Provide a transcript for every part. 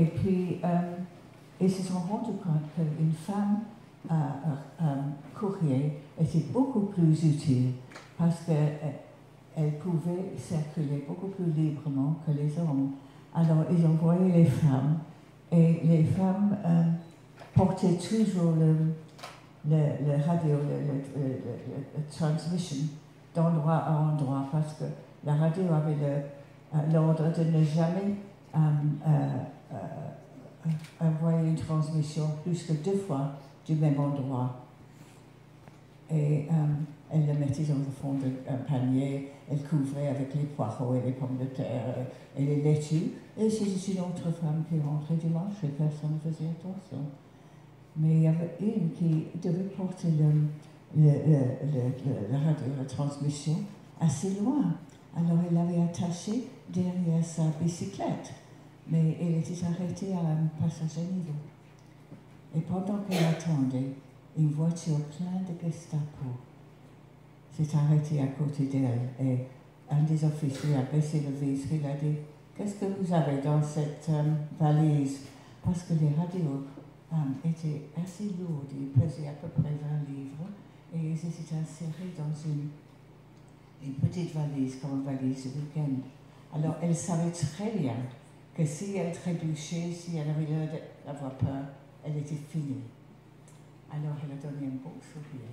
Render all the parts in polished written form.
Et puis, ils se sont rendus compte qu'une femme courrier était beaucoup plus utile parce qu'elle pouvait circuler beaucoup plus librement que les hommes. Alors, ils envoyaient les femmes, et les femmes portaient toujours le radio, le transmission d'endroit à endroit, parce que la radio avait l'ordre de ne jamais envoyer une transmission plus que 2 fois du même endroit. Et elle le mettait dans le fond d'un panier, elle couvrait avec les poireaux et les pommes de terre et les laitues. Et c'était une autre femme qui rentrait dimanche et personne ne faisait attention. Mais il y avait une qui devait porter la radio, la transmission, assez loin. Alors elle l'avait attachée derrière sa bicyclette. Mais elle était arrêtée à un passage à niveau. Et pendant qu'elle attendait, une voiture pleine de Gestapo s'est arrêtée à côté d'elle. Et un des officiers a baissé le vitre. Il a dit: qu'est-ce que vous avez dans cette valise? Parce que les radios étaient assez lourdes, ils pesaient à peu près 20 livres, et ils étaient insérés dans une petite valise, comme une valise de week-end. Alors elle savait très bien que si elle trébuchait, si elle avait l'air d'avoir peur, elle était finie. Alors elle a donné un beau sourire.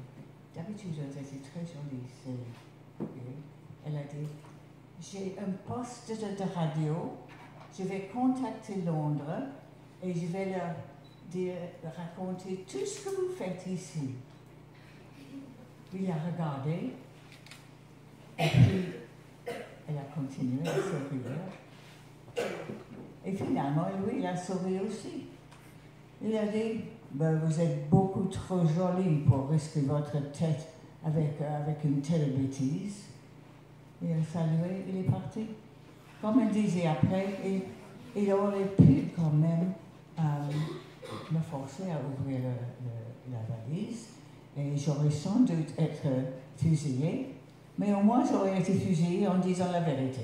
D'habitude, elle était très jolie, elle a dit: j'ai un poste de radio, je vais contacter Londres et je vais leur raconter tout ce que vous faites ici. Il a regardé, et puis elle a continué à sourire. Et finalement, lui, il a souri aussi. Il a dit: vous êtes beaucoup trop jolie pour risquer votre tête avec une telle bêtise. Il a salué, il est parti. Comme il disait après, il aurait pu quand même me forcer à ouvrir la valise, et j'aurais sans doute été fusillée, mais au moins j'aurais été fusillée en disant la vérité.